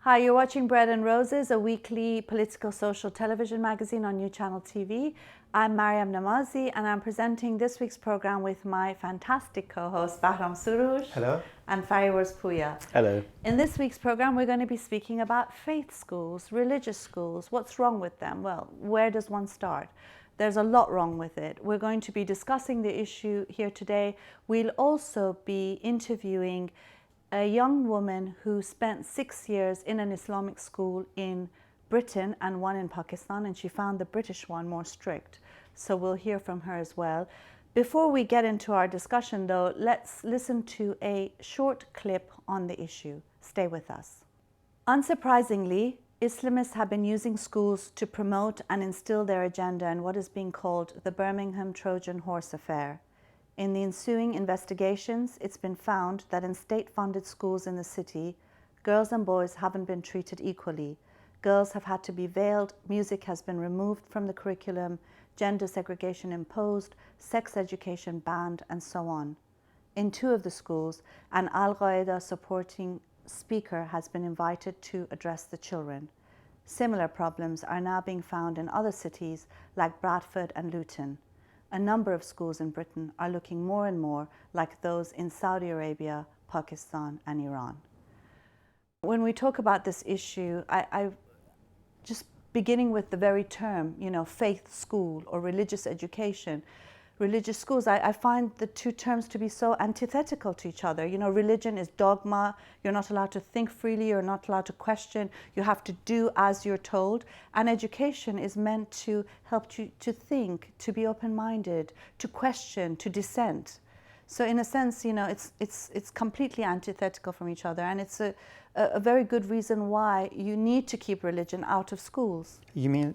Hi, you're watching Bread and Roses, a weekly political social television magazine on New Channel TV. I'm Maryam Namazie and I'm presenting this week's program with my fantastic co-host Bahram Soroush. Hello. And Fariborz Pooya. Hello. In this week's program, we're going to be speaking about faith schools, religious schools. What's wrong with them? Well, where does one start? There's a lot wrong with it. We're going to be discussing the issue here today. We'll also be interviewing a young woman who spent 6 years in an Islamic school in Britain and one in Pakistan, and she found the British one more strict. So we'll hear from her as well. Before we get into our discussion, though, let's listen to a short clip on the issue. Stay with us. Unsurprisingly, Islamists have been using schools to promote and instill their agenda in what is being called the Birmingham Trojan Horse affair. In the ensuing investigations, it's been found that in state-funded schools in the city, girls and boys haven't been treated equally. Girls have had to be veiled, music has been removed from the curriculum, gender segregation imposed, sex education banned, and so on. In 2 of the schools, an Al-Qaeda supporting speaker has been invited to address the children. Similar problems are now being found in other cities like Bradford and Luton. A number of schools in Britain are looking more and more like those in Saudi Arabia, Pakistan, and Iran. When we talk about this issue, I just beginning with the very term, faith school or religious education, religious schools, I find the 2 terms to be so antithetical to each other. Religion is dogma. You're not allowed to think freely. You're not allowed to question. You have to do as you're told. And education is meant to help you to think, to be open-minded, to question, to dissent. So in a sense, it's completely antithetical from each other, and it's a very good reason why you need to keep religion out of schools. You mean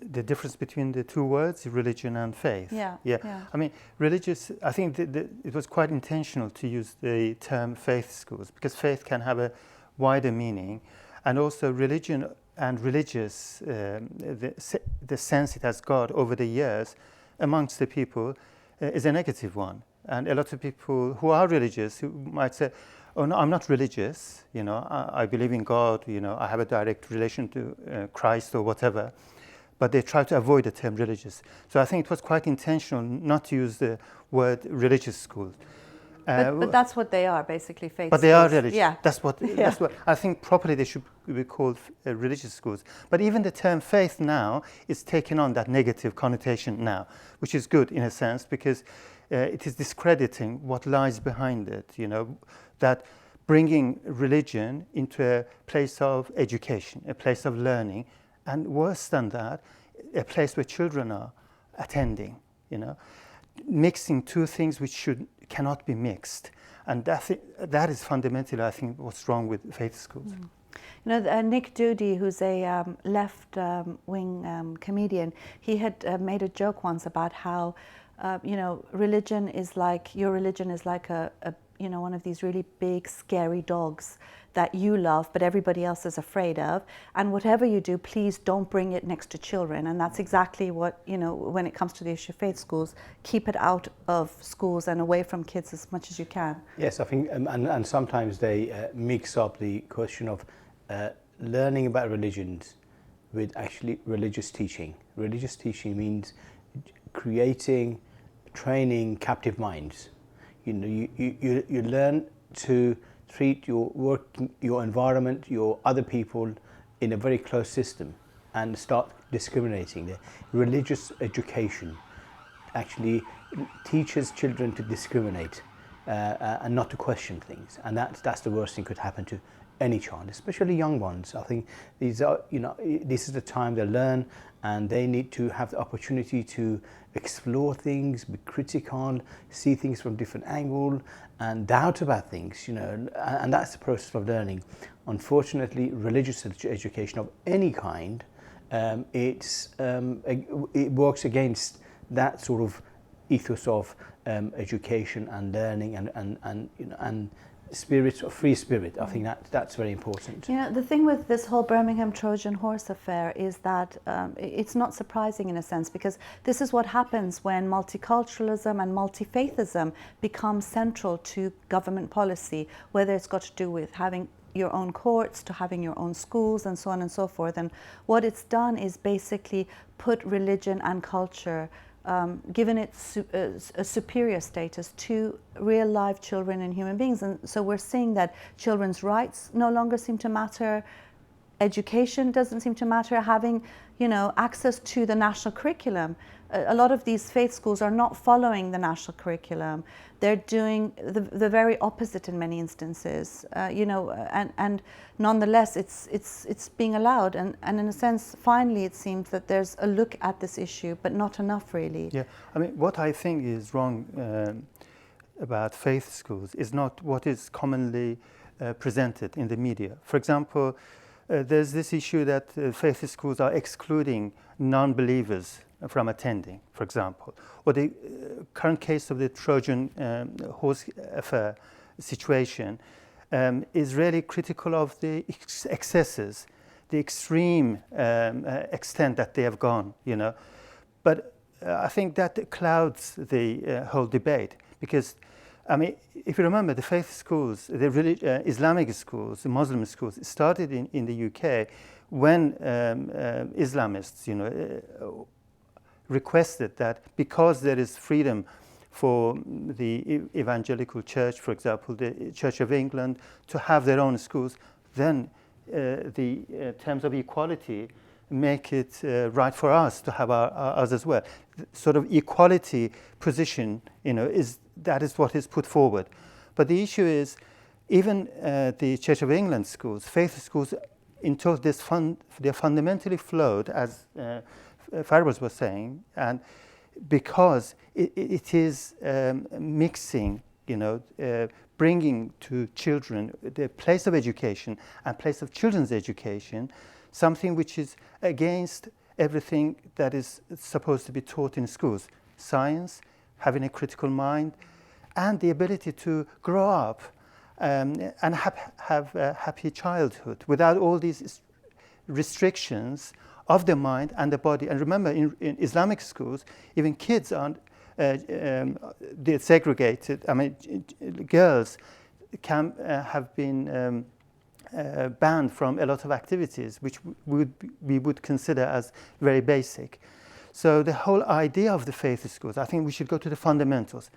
the difference between the 2 words, religion and faith? Yeah. I mean, religious, I think it was quite intentional to use the term faith schools, because faith can have a wider meaning, and also religion and religious, the sense it has got over the years amongst the people is a negative one. And a lot of people who are religious who might say, oh no, I'm not religious, I believe in God, I have a direct relation to Christ or whatever. But they try to avoid the term religious. So I think it was quite intentional not to use the word religious school. But that's what they are, basically, faith schools. But they are religious. Yeah. That's what I think properly they should be called religious schools. But even the term faith now is taking on that negative connotation now, which is good in a sense, because it is discrediting what lies behind it, that bringing religion into a place of education, a place of learning, and worse than that, a place where children are attending, mixing 2 things which cannot be mixed. And that is fundamentally, I think, what's wrong with faith schools. Nick Doody, who's a left-wing comedian, he had made a joke once about how, religion is like, your religion is like a one of these really big, scary dogs that you love, but everybody else is afraid of. And whatever you do, please don't bring it next to children. And that's exactly what, when it comes to the issue of faith schools, keep it out of schools and away from kids as much as you can. Yes, I think, and sometimes they mix up the question of learning about religions with actually religious teaching. Religious teaching means training captive minds. You learn to treat your work, your environment, your other people in a very close system, and start discriminating. The religious education actually teaches children to discriminate and not to question things, and that's the worst thing could happen to any child, especially young ones. I think this is the time they learn, and they need to have the opportunity to explore things, be critical, see things from different angles, and doubt about things, and that's the process of learning. Unfortunately, religious education of any kind, it works against that sort of ethos of education and learning and spirit, or free spirit. I think that's very important. The thing with this whole Birmingham Trojan Horse affair is that it's not surprising in a sense, because this is what happens when multiculturalism and multi-faithism become central to government policy, whether it's got to do with having your own courts, to having your own schools, and so on and so forth. And what it's done is basically put religion and culture, given it a superior status to real live children and human beings. And so we're seeing that children's rights no longer seem to matter. Education doesn't seem to matter. Having, access to the national curriculum. A lot of these faith schools are not following the national curriculum. They're doing the very opposite in many instances, and nonetheless it's being allowed. And in a sense, finally, it seems that there's a look at this issue, but not enough really. Yeah, I mean, what I think is wrong about faith schools is not what is commonly presented in the media. For example, there's this issue that faith schools are excluding non-believers from attending, for example, or the current case of the Trojan horse affair situation is really critical of the excesses, the extreme extent that they have gone, But I think that clouds the whole debate, because I mean, if you remember, the faith schools, the Islamic schools, the Muslim schools, started in the UK when Islamists, requested that because there is freedom for the evangelical church, for example, the Church of England, to have their own schools, then the terms of equality make it right for us to have ours as well. The sort of equality position, that is what is put forward. But the issue is, even the Church of England schools, faith schools, in total, they're fundamentally flawed, as Fariborz was saying, and because it is mixing, bringing to children the place of education and place of children's education, something which is against everything that is supposed to be taught in schools. Science, having a critical mind, and the ability to grow up and have a happy childhood without all these restrictions of the mind and the body. And remember, in Islamic schools, even kids aren't they're segregated. I mean, girls can have been banned from a lot of activities which we would consider as very basic. So the whole idea of the faith schools, I think we should go to the fundamentals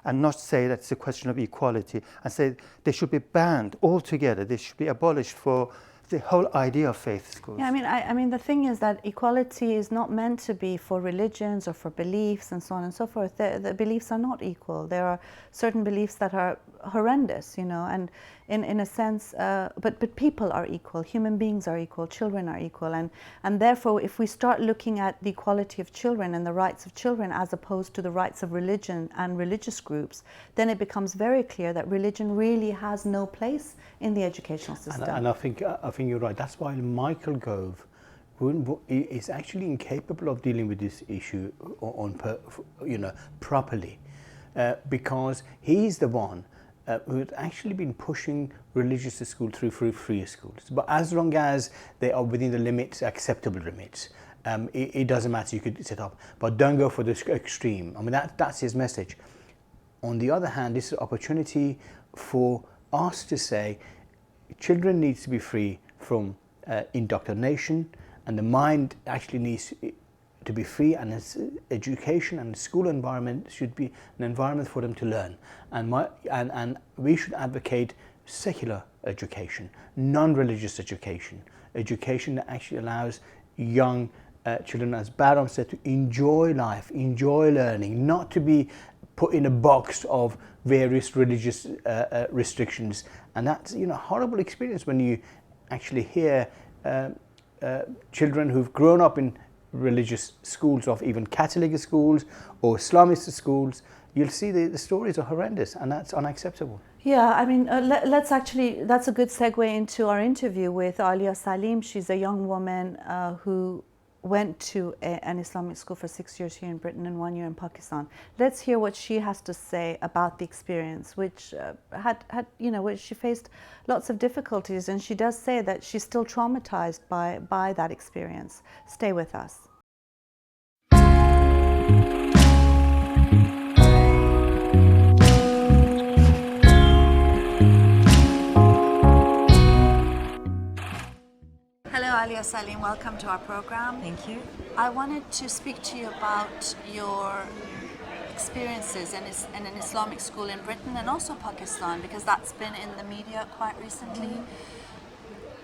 and not say that it's a question of equality, and say they should be banned altogether. They should be abolished for the whole idea of faith schools. Yeah, I mean, the thing is that equality is not meant to be for religions or for beliefs and so on and so forth. The beliefs are not equal. There are certain beliefs that are horrendous, and in a sense, but people are equal, human beings are equal, children are equal, and therefore if we start looking at the equality of children and the rights of children as opposed to the rights of religion and religious groups, then it becomes very clear that religion really has no place in the educational system. And I think you're right. That's why Michael Gove is actually incapable of dealing with this issue properly, because he's the one who had actually been pushing religious school through free schools. But as long as they are within the limits, acceptable limits, it doesn't matter, you could set up. But don't go for the extreme. I mean, that's his message. On the other hand, this is an opportunity for us to say children need to be free from indoctrination, and the mind actually needs to be free, and education and the school environment should be an environment for them to learn. And we should advocate secular education, non-religious education that actually allows young children, as Bahram said, to enjoy life, enjoy learning, not to be put in a box of various religious restrictions. And that's a horrible experience when you actually hear children who've grown up in religious schools, of even Catholic schools or Islamist schools. You'll see the stories are horrendous, and that's unacceptable. Yeah, I mean, that's a good segue into our interview with Aliyah Saleem. She's a young woman who went to an Islamic school for 6 years here in Britain and 1 year in Pakistan. Let's hear what she has to say about the experience, which which she faced lots of difficulties, and she does say that she's still traumatized by that experience. Stay with us. Aliyah Saleem, welcome to our program. Thank you. I wanted to speak to you about your experiences in an Islamic school in Britain and also Pakistan, because that's been in the media quite recently.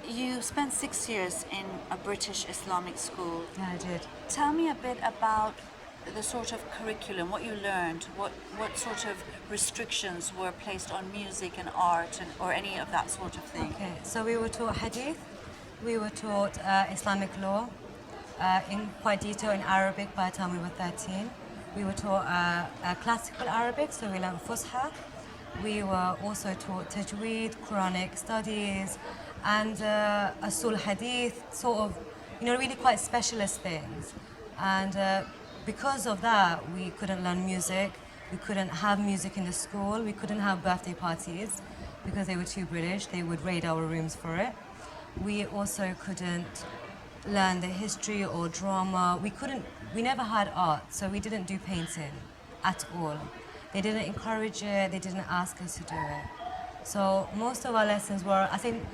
You spent 6 years in a British Islamic school. Yeah, I did. Tell me a bit about the sort of curriculum, what you learned, what sort of restrictions were placed on music and art or any of that sort of thing. Okay, so we were taught hadith, we were taught Islamic law in quite detail in Arabic by the time we were 13. We were taught classical Arabic, so we learned Fusha. We were also taught Tajweed, Quranic studies, and Usul Hadith, sort of, really quite specialist things. And because of that, we couldn't learn music, we couldn't have music in the school, we couldn't have birthday parties because they were too British, they would raid our rooms for it. We also couldn't learn the history or drama. We never had art, so we didn't do painting at all. They didn't encourage it, they didn't ask us to do it. So most of our lessons were, I think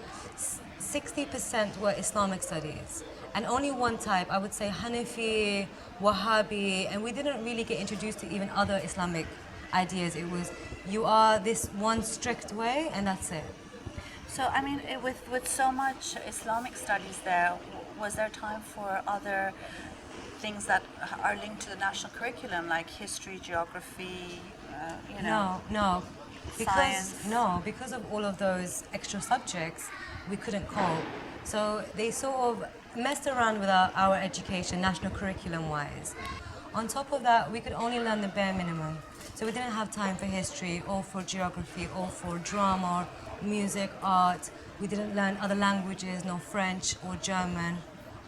60% were Islamic studies. And only one type, I would say Hanafi, Wahhabi, and we didn't really get introduced to even other Islamic ideas. It was, you are this one strict way, and that's it. So, I mean, with so much Islamic studies there, was there time for other things that are linked to the national curriculum, like history, geography, Because of all of those extra subjects, we couldn't cope. So they sort of messed around with our education, national curriculum-wise. On top of that, we could only learn the bare minimum. So we didn't have time for history, or for geography, or for drama, music, art. We didn't learn other languages, no French or German,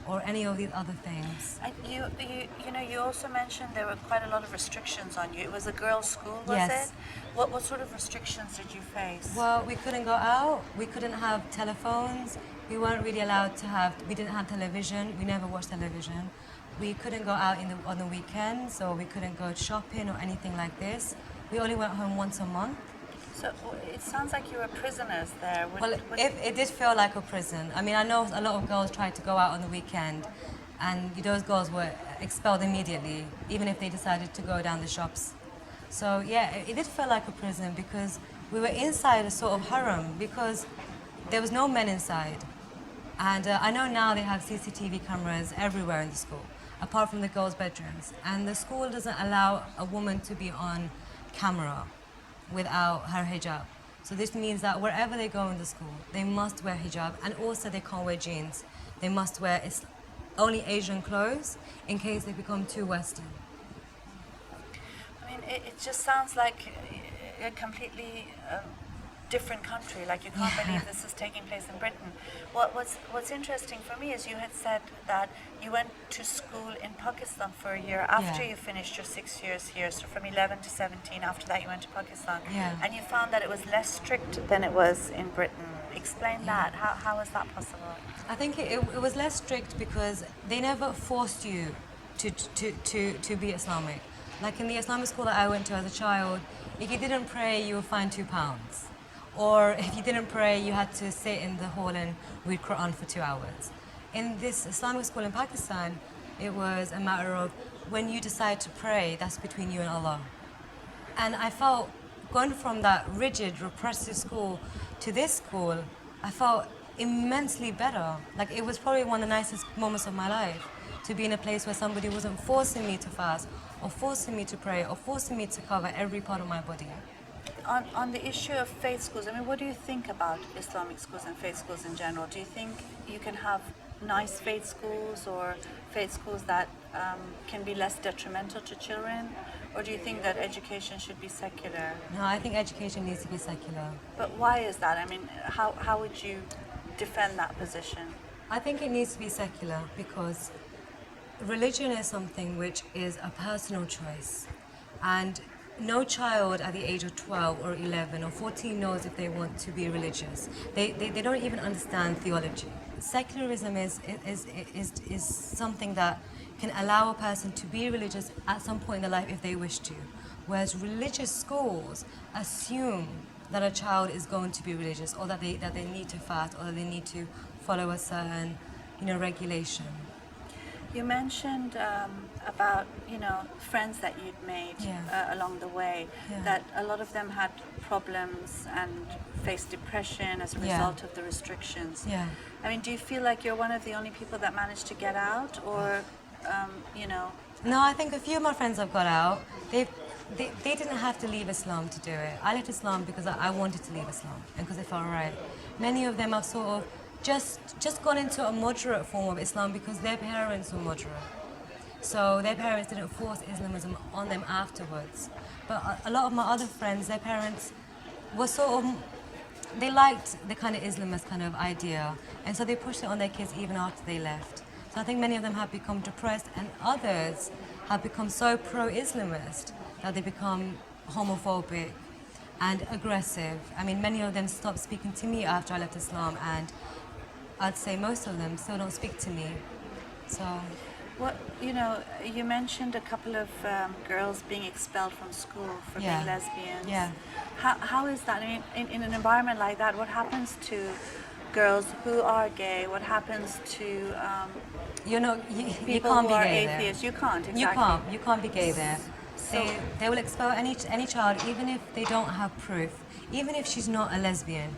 or any of these other things. And you also mentioned there were quite a lot of restrictions on you. It was a girls' school, was Yes. it? What sort of restrictions did you face? Well, we couldn't go out, we couldn't have telephones, we weren't really allowed to we didn't have television, we never watched television. We couldn't go out on the weekends, or we couldn't go shopping or anything like this. We only went home once a month. So it sounds like you were prisoners there. It did feel like a prison. I mean, I know a lot of girls tried to go out on the weekend, and those girls were expelled immediately, even if they decided to go down the shops. So yeah, it did feel like a prison because we were inside a sort of harem because there was no men inside. And I know now they have CCTV cameras everywhere in the school, apart from the girls' bedrooms. And the school doesn't allow a woman to be on camera without her hijab. So this means that wherever they go in the school, they must wear hijab, and also they can't wear jeans. They must wear only Asian clothes in case they become too Western. I mean, it just sounds like a completely different country. Like, you can't believe this is taking place in Britain. What's interesting for me is you had said that you went to school in Pakistan for a year after you finished your 6 years here. So from 11 to 17, after that you went to Pakistan. Yeah. And you found that it was less strict than it was in Britain. Explain that. How is that possible? I think it was less strict because they never forced you to be Islamic. Like in the Islamic school that I went to as a child, if you didn't pray, you were fined £2. Or if you didn't pray, you had to sit in the hall and read Quran for 2 hours. In this Islamic school in Pakistan, it was a matter of when you decide to pray, that's between you and Allah. And I felt going from that rigid, repressive school to this school, I felt immensely better. Like, it was probably one of the nicest moments of my life, to be in a place where somebody wasn't forcing me to fast, or forcing me to pray, or forcing me to cover every part of my body. On the issue of faith schools, I mean, what do you think about Islamic schools and faith schools in general? Do you think you can have nice faith schools, or faith schools that can be less detrimental to children? Or do you think that education should be secular? No, I think education needs to be secular. But why is that? I mean, how would you defend that position? I think it needs to be secular because religion is something which is a personal choice. And no child at the age of 12 or 11 or 14 knows if they want to be religious. They don't even understand theology. Secularism is something that can allow a person to be religious at some point in their life if they wish to. Whereas religious schools assume that a child is going to be religious, or that they need to fast, or that they need to follow a certain regulation. You mentioned about friends that you'd made Yeah. along the way, Yeah. that a lot of them had problems and faced depression as a Yeah. result of the restrictions. Yeah. I mean, do you feel like you're one of the only people that managed to get out, or No, I think a few of my friends have got out. They didn't have to leave Islam to do it. I left Islam because I wanted to leave Islam and because it felt right. Many of them have sort of just gone into a moderate form of Islam because their parents were moderate. So their parents didn't force Islamism on them afterwards. But a lot of my other friends, their parents were they liked the kind of Islamist kind of idea, and so they pushed it on their kids even after they left. So I think many of them have become depressed, and others have become so pro-Islamist that they become homophobic and aggressive. I mean, many of them stopped speaking to me after I left Islam, and I'd say most of them still don't speak to me. So, you mentioned a couple of girls being expelled from school for Yeah. being lesbians. Yeah. How is that? I mean, in an environment like that, what happens to girls who are gay? What happens to you people can't who be are gay atheists? there. You can't, exactly. You can't be gay there. So- They will expel any child, even if they don't have proof, even if she's not a lesbian.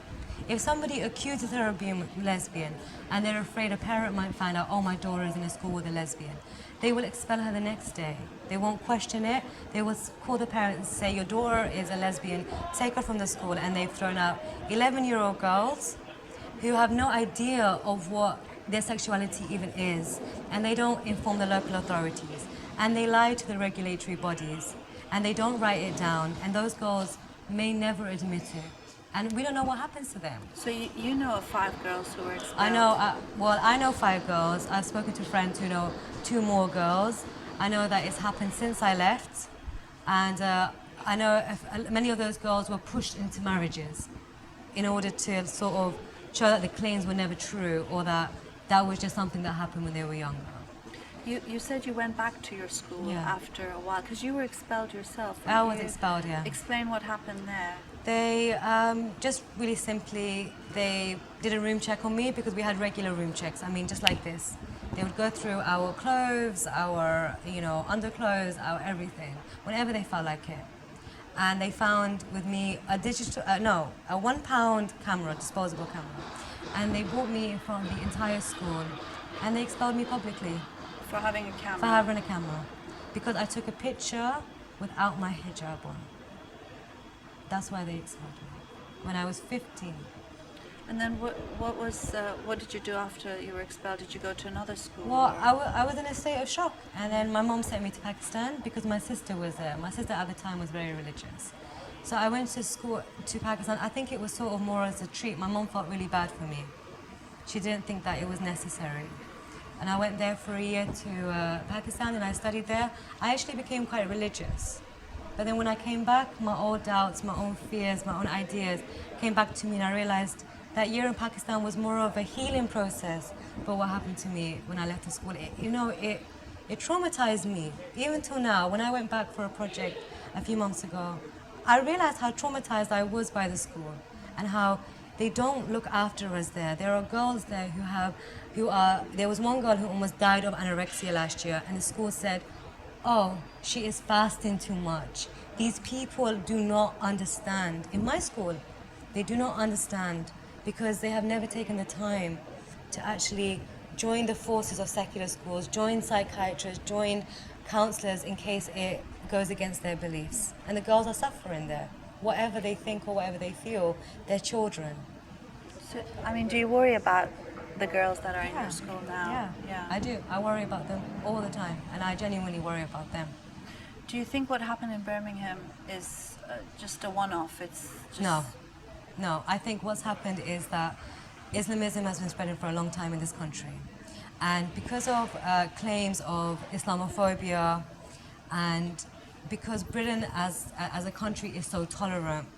If somebody accuses her of being lesbian and they're afraid a parent might find out, oh, my daughter is in a school with a lesbian, they will expel her the next day. They won't question it. They will call the parents and say, your daughter is a lesbian, take her from the school. And they've thrown out 11-year-old girls who have no idea of what their sexuality even is. And they don't inform the local authorities. And they lie to the regulatory bodies. And they don't write it down. And those girls may never admit it. And we don't know what happens to them. So you know of 5 girls who were expelled? I know 5 girls. I've spoken to friends who know 2 more girls. I know that it's happened since I left. And I know many of those girls were pushed into marriages in order to sort of show that the claims were never true, or that was just something that happened when they were younger. You said you went back to your school Yeah. after a while, because you were expelled yourself. I was expelled, yeah. Explain what happened there. They just really simply, they did a room check on me because we had regular room checks. I mean, just like this. They would go through our clothes, our underclothes, our everything, whenever they felt like it. And they found with me a £1 camera, disposable camera. And they brought me in front of the entire school, and they expelled me publicly. For having a camera? For having a camera. Because I took a picture without my hijab on. That's why they expelled me. When I was 15. And then what did you do after you were expelled? Did you go to another school? Well, I was in a state of shock. And then my mom sent me to Pakistan because my sister was there. My sister at the time was very religious. So I went to school to Pakistan. I think it was sort of more as a treat. My mom felt really bad for me. She didn't think that it was necessary. And I went there for a year to Pakistan, and I studied there. I actually became quite religious. But then when I came back, my old doubts, my own fears, my own ideas came back to me, and I realized that year in Pakistan was more of a healing process. But what happened to me when I left the school, it traumatized me. Even till now, when I went back for a project a few months ago, I realized how traumatized I was by the school and how they don't look after us there. There are girls there there was one girl who almost died of anorexia last year, and the school said, oh, she is fasting too much. These people do not understand. In my school, they do not understand because they have never taken the time to actually join the forces of secular schools, join psychiatrists, join counselors in case it goes against their beliefs. And the girls are suffering there. Whatever they think or whatever they feel, they're children. So, I mean, do you worry about the girls that are in your school now? Yeah, I do. I worry about them all the time, and I genuinely worry about them. Do you think what happened in Birmingham is just a one-off? It's just... No. I think what's happened is that Islamism has been spreading for a long time in this country. And because of claims of Islamophobia, and because Britain as a country is so tolerant,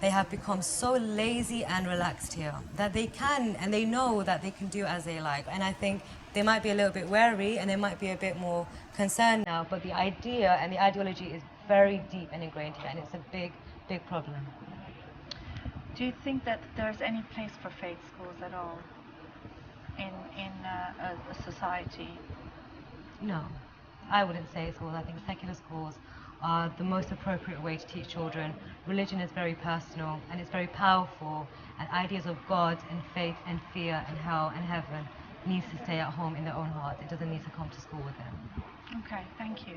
they have become so lazy and relaxed here that they can, and they know that they can do as they like. And I think they might be a little bit wary and they might be a bit more concerned now, but the idea and the ideology is very deep and ingrained here, and it's a big, big problem. Do you think that there's any place for faith schools at all? in a society? No, I wouldn't say schools. I think secular schools are the most appropriate way to teach children. Religion is very personal and it's very powerful, and ideas of God and faith and fear and hell and heaven needs to stay at home in their own heart. It doesn't need to come to school with them. Okay, thank you.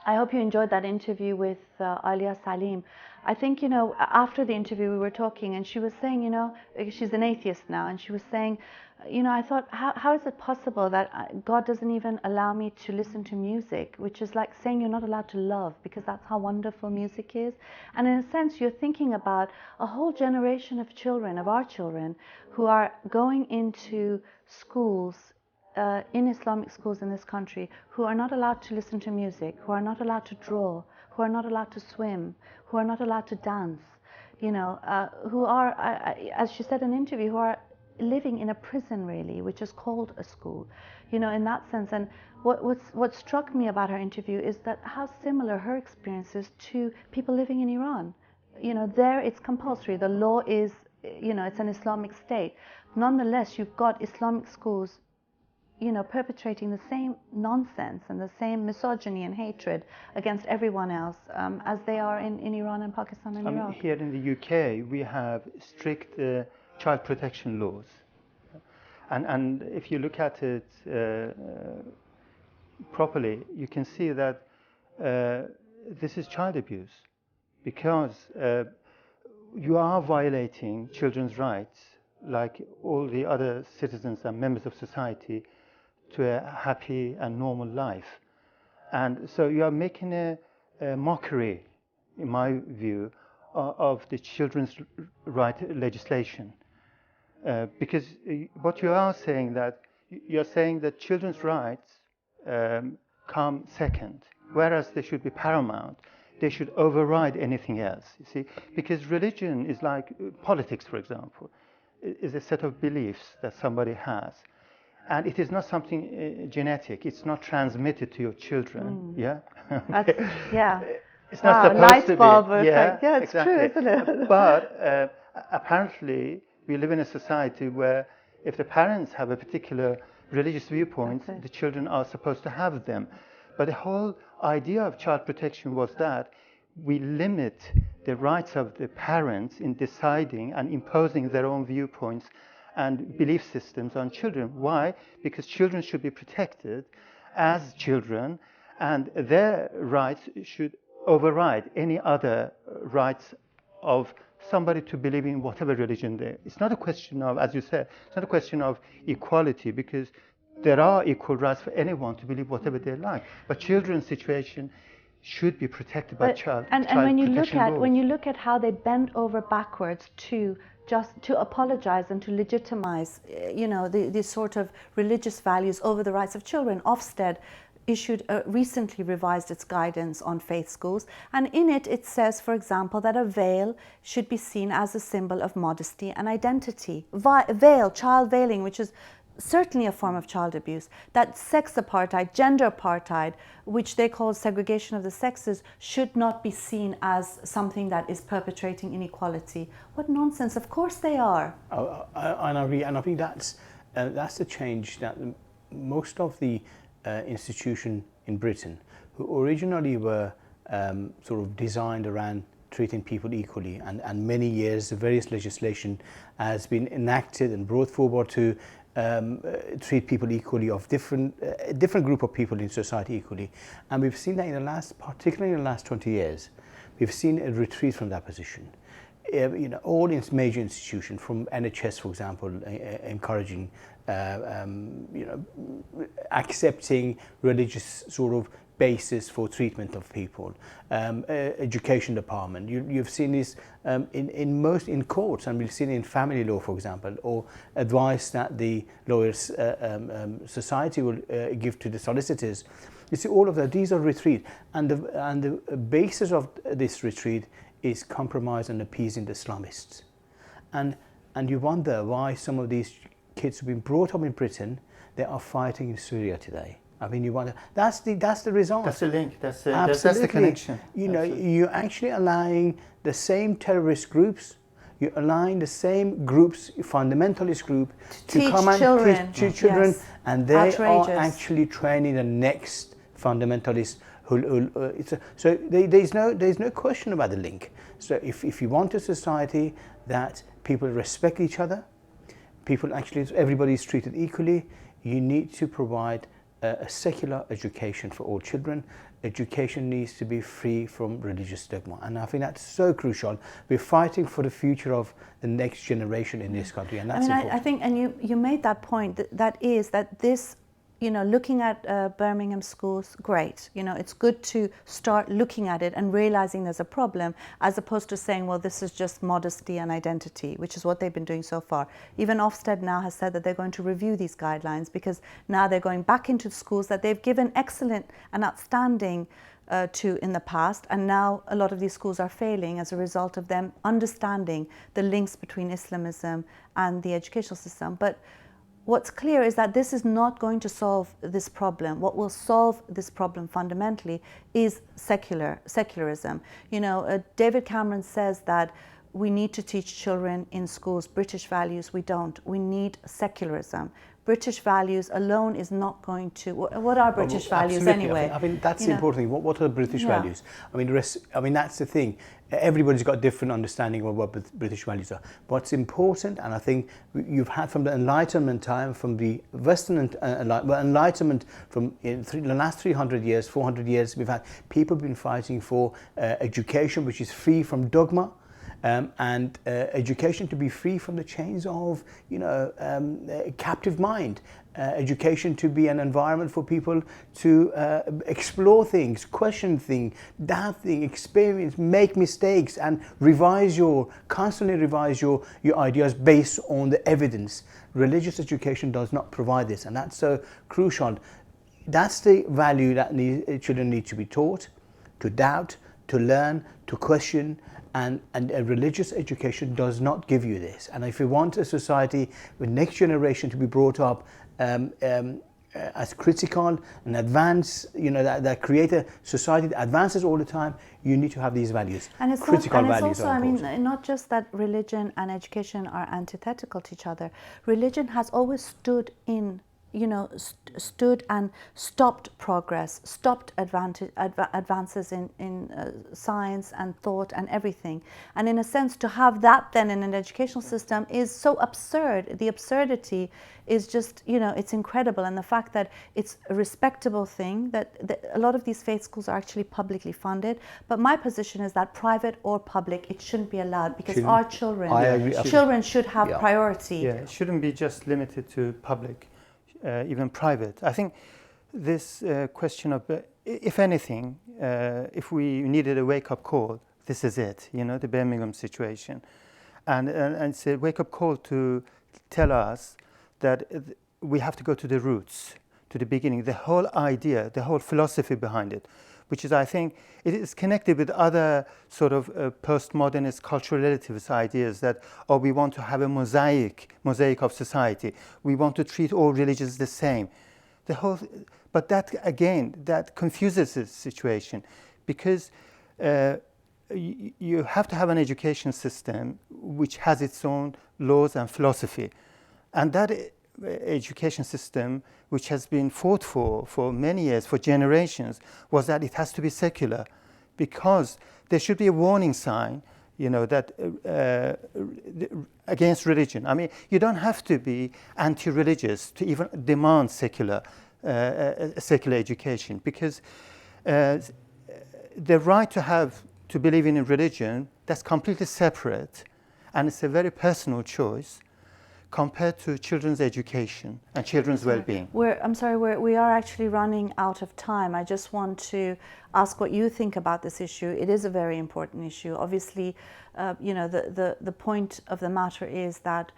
I hope you enjoyed that interview with Aliyah Saleem. I think, after the interview we were talking and she was saying, she's an atheist now, and she was saying, I thought, how is it possible that God doesn't even allow me to listen to music, which is like saying you're not allowed to love, because that's how wonderful music is. And in a sense, you're thinking about a whole generation of children, of our children, who are going into schools, in Islamic schools in this country, who are not allowed to listen to music, who are not allowed to draw, who are not allowed to swim, who are not allowed to dance, who are, as she said in an interview, who are living in a prison really, which is called a school, in that sense. And what struck me about her interview is that how similar her experience is to people living in Iran. There it's compulsory. The law is, it's an Islamic state. Nonetheless, you've got Islamic schools perpetrating the same nonsense and the same misogyny and hatred against everyone else as they are in Iran and Pakistan and Iraq. Here in the UK, we have strict child protection laws. And if you look at it properly, you can see that this is child abuse, because you are violating children's rights, like all the other citizens and members of society, to a happy and normal life. And so you are making a mockery, in my view, of the children's right legislation. Because what you are saying, that you're saying that children's rights come second, whereas they should be paramount. They should override anything else, you see. Because religion is like politics, for example, is a set of beliefs that somebody has. And it is not something genetic. It's not transmitted to your children. Yeah. Yeah. It's not supposed to be. Yeah, it's exactly. true, isn't it? But apparently, we live in a society where if the parents have a particular religious viewpoint, the children are supposed to have them. But the whole idea of child protection was that we limit the rights of the parents in deciding and imposing their own viewpoints and belief systems on children. Why? Because children should be protected as children, and their rights should override any other rights of somebody to believe in whatever religion they. It's not a question of, as you said, it's not a question of equality, because there are equal rights for anyone to believe whatever they like. But children's situation should be protected by child and child when you protection look at laws. when you look at how they bend over backwards to just to apologize and to legitimize, the sort of religious values over the rights of children. Ofsted recently revised its guidance on faith schools, and in it says, for example, that a veil should be seen as a symbol of modesty and identity. Veil, child veiling, which is certainly a form of child abuse, that sex apartheid, gender apartheid, which they call segregation of the sexes, should not be seen as something that is perpetrating inequality. What nonsense! Of course they are. And I think that's the change that most of the institutions in Britain, who originally were sort of designed around treating people equally, and many years various legislation has been enacted and brought forward to treat people equally, of different group of people in society equally. And we've seen that particularly in the last 20 years, we've seen a retreat from that position. all major institutions, from NHS, for example, encouraging, accepting religious sort of basis for treatment of people, education department. You've seen this in courts, and we've seen it in family law, for example, or advice that the lawyers society will give to the solicitors. You see, all of that. These are retreat, and the basis of this retreat is compromise and appeasing the Islamists, and you wonder why some of these kids who've been brought up in Britain, they are fighting in Syria today. I mean, you wonder, that's the result. That's the link. That's the connection. You're actually allowing the same terrorist groups. You're allowing the same groups, fundamentalist group, to come and teach children, yes. And they are actually training the next fundamentalist. So there's no question about the link. So if you want a society that people respect each other, everybody's treated equally, you need to provide a secular education for all children. Education needs to be free from religious dogma, and I think that's so crucial. We're fighting for the future of the next generation in this country, and that's important. I think, and you made that point, that this, looking at Birmingham schools, great. It's good to start looking at it and realizing there's a problem, as opposed to saying, well, this is just modesty and identity, which is what they've been doing so far. Even Ofsted now has said that they're going to review these guidelines, because now they're going back into schools that they've given excellent and outstanding to in the past, and now a lot of these schools are failing as a result of them understanding the links between Islamism and the educational system. But what's clear is that this is not going to solve this problem. What will solve this problem fundamentally is secularism. David Cameron says that we need to teach children in schools British values. We don't. We need secularism. British values alone is not going to. What are British values anyway? I mean that's the important thing. What are the British values? I mean that's the thing. Everybody's got different understanding of what British values are. What's important, and I think you've had from the Enlightenment time, from the Western Enlightenment, from the last 300 years, 400 years, we've had people been fighting for education which is free from dogma. And education to be free from the chains of, a captive mind. Education to be an environment for people to explore things, question things, doubt things, experience, make mistakes, and constantly revise your ideas based on the evidence. Religious education does not provide this, and that's so crucial. That's the value that children need to be taught, to doubt, to learn, to question. And a religious education does not give you this. And if you want a society with next generation to be brought up as critical and advanced, that create a society that advances all the time, you need to have these values. And it's critical not, and values it's also, not just that religion and education are antithetical to each other. Religion has always stood and stopped progress, stopped advances in science and thought and everything. And in a sense, to have that then in an educational system is so absurd. The absurdity is just, it's incredible. And the fact that it's a respectable thing, that a lot of these faith schools are actually publicly funded. But my position is that private or public, it shouldn't be allowed, because our children should have priority. Yeah, it shouldn't be just limited to public. Even private. I think this question of, if anything, if we needed a wake-up call, this is it, the Birmingham situation. And it's a wake-up call to tell us that we have to go to the roots, to the beginning, the whole idea, the whole philosophy behind it, which is, I think, it is connected with other sort of postmodernist cultural relativist ideas that, we want to have a mosaic of society. We want to treat all religions the same. But that, again, that confuses the situation, because you have to have an education system which has its own laws and philosophy. And that education system, which has been fought for many years, for generations, was that it has to be secular, because there should be a warning sign, that against religion. I mean, you don't have to be anti-religious to even demand secular education, because the right to have to believe in a religion that's completely separate, and it's a very personal choice compared to children's education and children's well-being. I'm sorry, we are actually running out of time. I just want to ask what you think about this issue. It is a very important issue. Obviously, you know, the point of the matter is that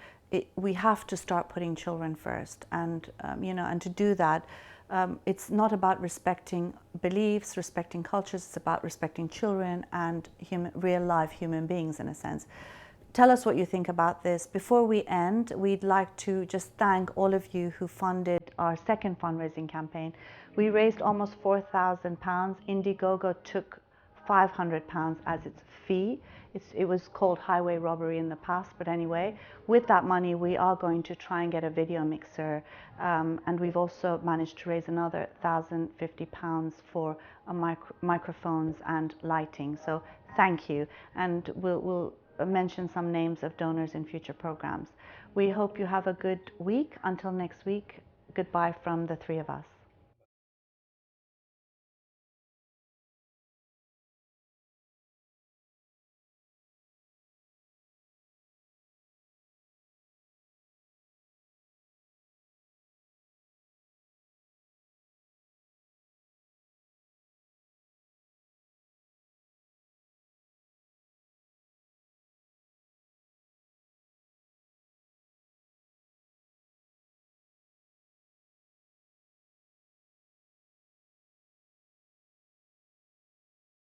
we have to start putting children first, and you know, and to do that, it's not about respecting beliefs, respecting cultures. It's about respecting children and real-life human beings, in a sense. Tell us what you think about this. Before we end, we'd like to just thank all of you who funded our second fundraising campaign. We raised almost £4,000. Indiegogo took £500 as its fee. It was called highway robbery in the past, but anyway, with that money, we are going to try and get a video mixer, and we've also managed to raise another £1,050 for microphones and lighting. So thank you, and we'll mention some names of donors in future programs. We hope you have a good week. Until next week, goodbye from the three of us.